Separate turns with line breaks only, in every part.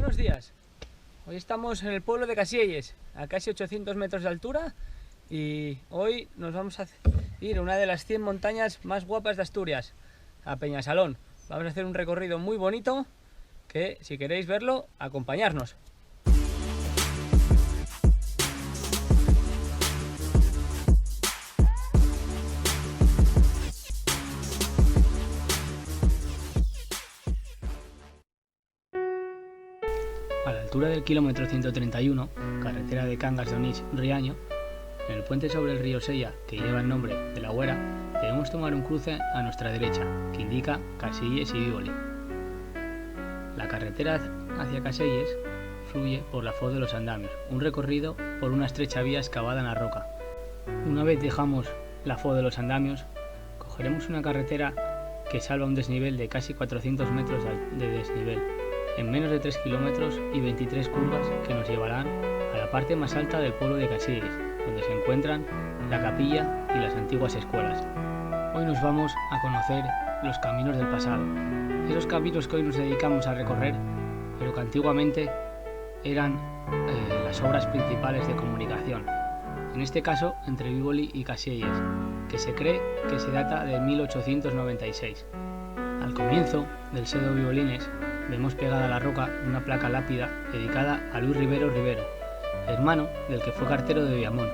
Buenos días. Hoy estamos en el pueblo de Casielles, a casi 800 metros de altura, y hoy nos vamos a ir a una de las 100 montañas más guapas de Asturias, a Peñasalón. Vamos a hacer un recorrido muy bonito que, si queréis verlo, acompañarnos. A la altura del kilómetro 131, carretera de Cangas de Onís-Riaño, en el puente sobre el río Sella, que lleva el nombre de la Huera, debemos tomar un cruce a nuestra derecha, que indica Casielles y Bívoli. La carretera hacia Casielles fluye por la Foz de los Andamios, un recorrido por una estrecha vía excavada en la roca. Una vez dejamos la Foz de los Andamios, cogeremos una carretera que salva un desnivel de casi 400 metros de desnivel, en menos de 3 kilómetros y 23 curvas que nos llevarán a la parte más alta del pueblo de Casielles, donde se encuentran la capilla y las antiguas escuelas. Hoy nos vamos a conocer los caminos del pasado, esos caminos que hoy nos dedicamos a recorrer, pero que antiguamente eran las obras principales de comunicación, en este caso entre Bívoli y Casielles, que se cree que se data de 1896. Al comienzo del Sedo Vivolines vemos pegada a la roca una placa lápida dedicada a Luis Rivero Rivero, hermano del que fue cartero de Viamón,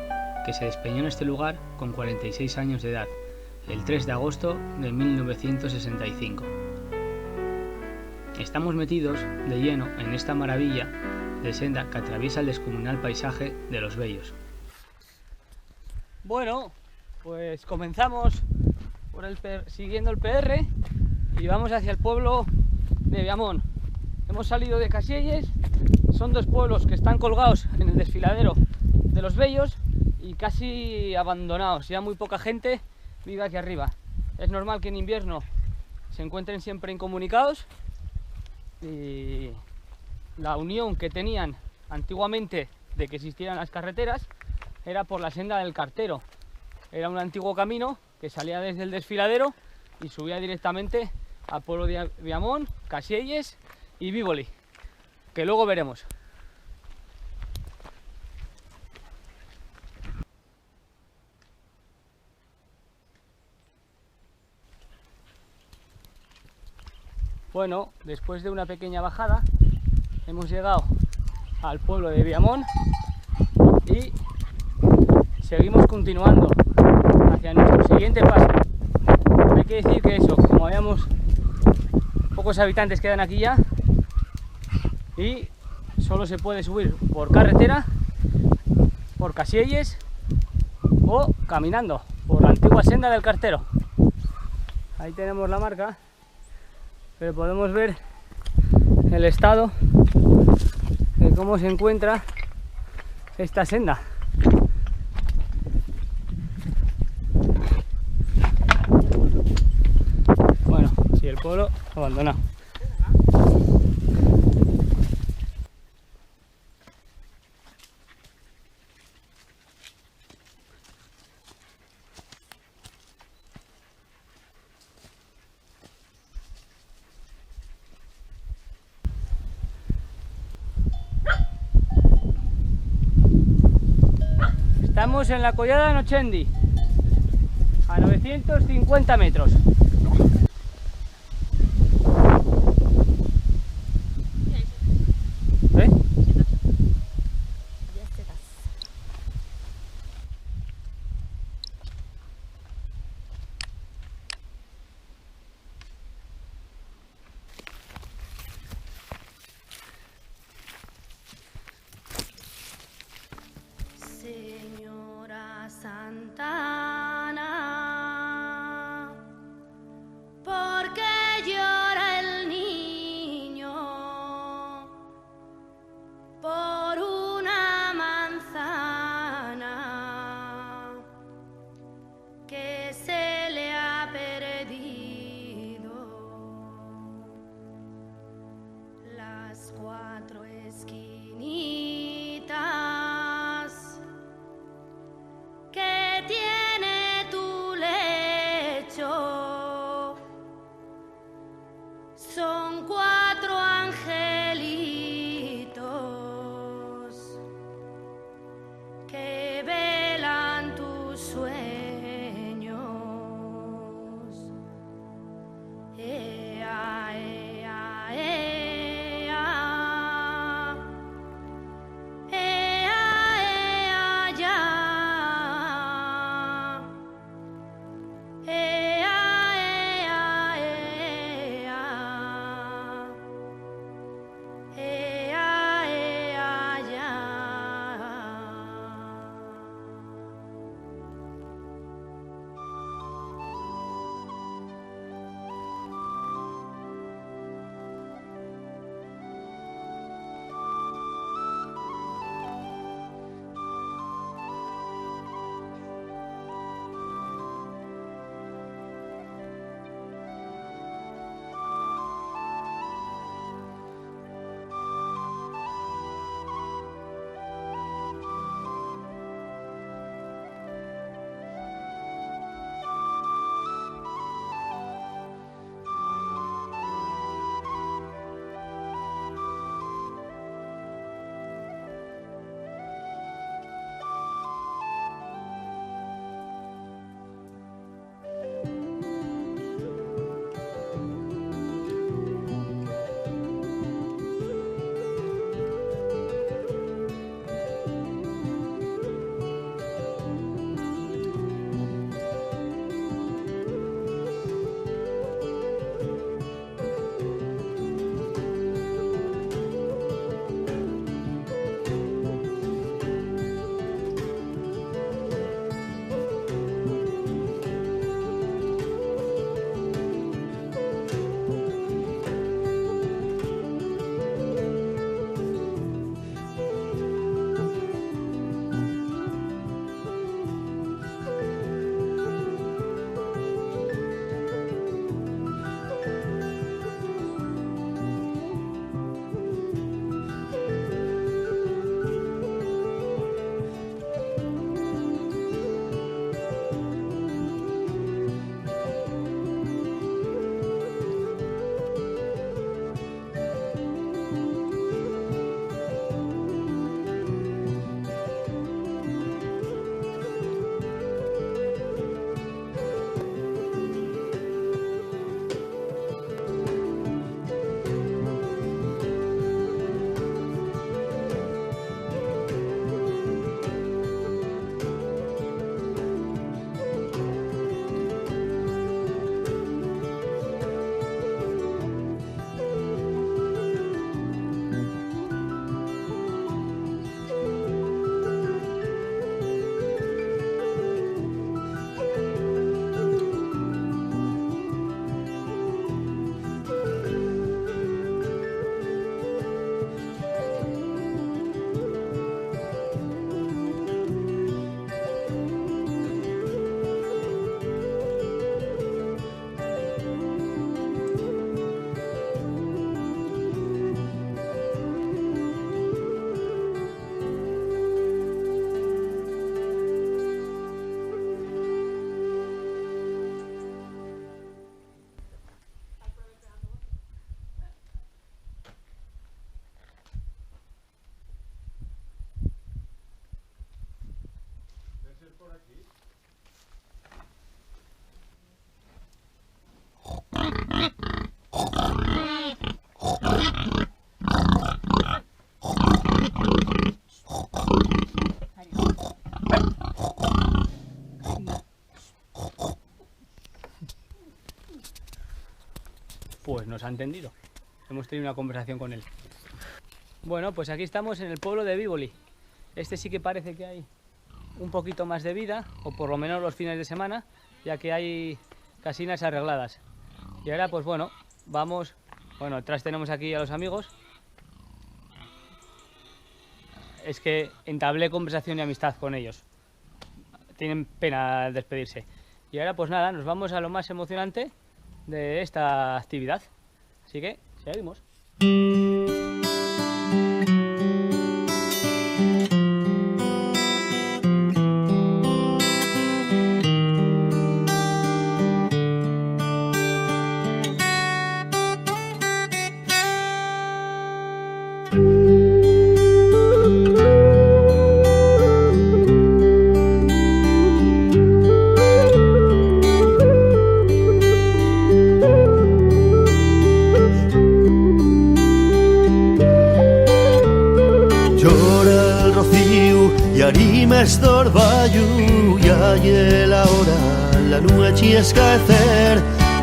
que se despeñó en este lugar con 46 años de edad, el 3 de agosto de 1965. Estamos metidos de lleno en esta maravilla de senda que atraviesa el descomunal paisaje de Los Bellos. Bueno, pues comenzamos por siguiendo el PR y vamos hacia el pueblo de Viamón. Hemos salido de Casielles, son dos pueblos que están colgados en el desfiladero de Los Bellos y casi abandonados, ya muy poca gente vive aquí arriba. Es normal que en invierno se encuentren siempre incomunicados y la unión que tenían antiguamente de que existieran las carreteras era por la senda del Cartero. Era un antiguo camino que salía desde el desfiladero y subía directamente al pueblo de Viamón, Casielles y Bívoli, que luego veremos. Bueno, después de una pequeña bajada hemos llegado al pueblo de Viamón y seguimos continuando hacia nuestro siguiente paso. Hay que decir que eso, como habíamos pocos habitantes quedan aquí ya y solo se puede subir por carretera, por Casielles o caminando por la antigua senda del Cartero. Ahí tenemos la marca, pero podemos ver el estado de cómo se encuentra esta senda. Bueno, sí, el pueblo abandonado. Estamos en la collada Nochendi, a 950 metros.
Señora Santana, ¿por qué llora el niño por una manzana que se le ha perdido? Las cuatro esquinitas que tiene
nos ha entendido. Hemos tenido una conversación con él. Bueno, pues aquí estamos en el pueblo de Bívoli. Este sí que parece que hay un poquito más de vida, o por lo menos los fines de semana, ya que hay casinas arregladas. Y ahora pues bueno, vamos, bueno, atrás tenemos aquí a los amigos. Es que entablé conversación y amistad con ellos. Tienen pena al despedirse. Y ahora pues nada, nos vamos a lo más emocionante de esta actividad. Así que seguimos.
Estorballo, ya llega la hora, la noche es caer,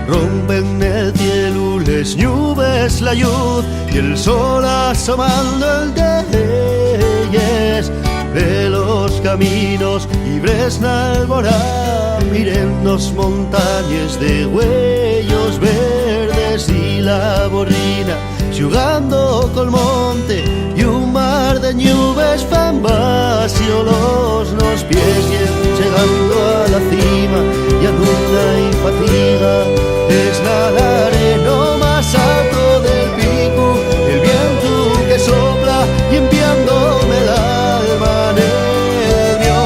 rompen el cielo les nubes la luz y el sol asomando el deyes de los caminos libres na albora, miren los montañas de huellos verdes y la borrina jugando col monte y un mar de nubes fan vacío los pies llegando a la cima y a una infatiga es la arena más alto del pico, el viento que sopla limpiándome el alma en el mío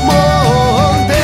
monte.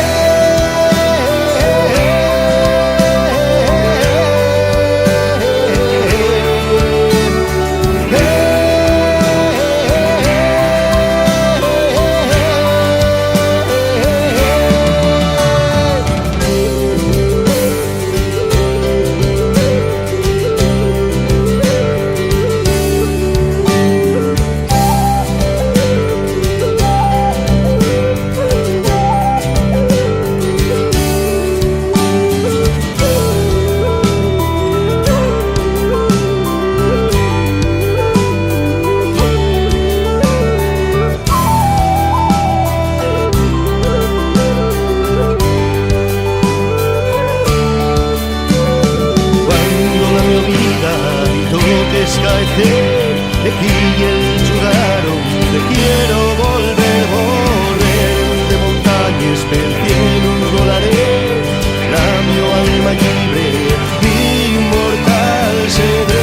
De aquí el lugar donde quiero volver, volver de montañas, del cielo volaré, la mi alma libre, inmortal se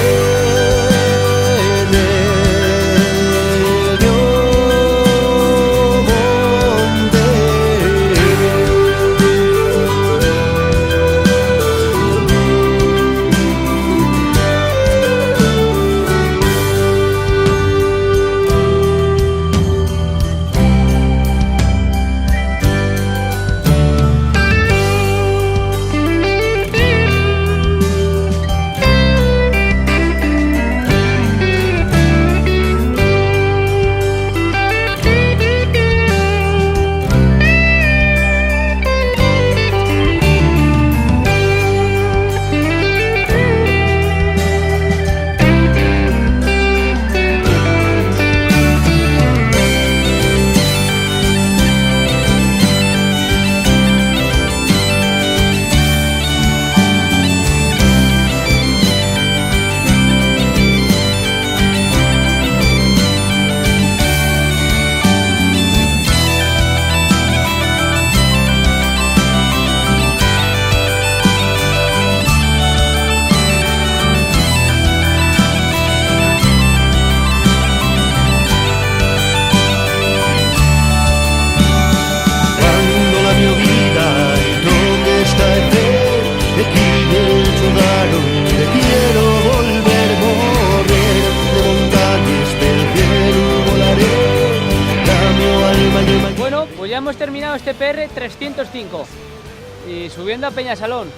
ya hemos terminado este PR 305 y subiendo a Peñasalón.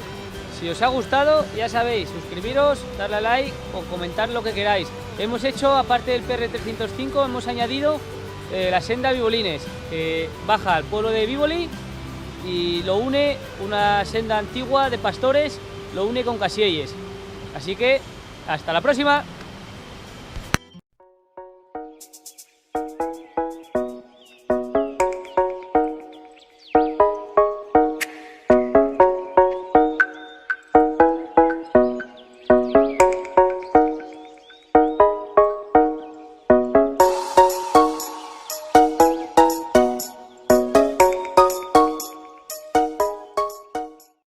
Si os ha gustado, ya sabéis, suscribiros, darle a like o comentar lo que queráis. Hemos hecho, aparte del PR 305, hemos añadido la senda Vivolines, que baja al pueblo de Bívoli y lo une, una senda antigua de pastores, lo une con Casielles. Así que hasta la próxima.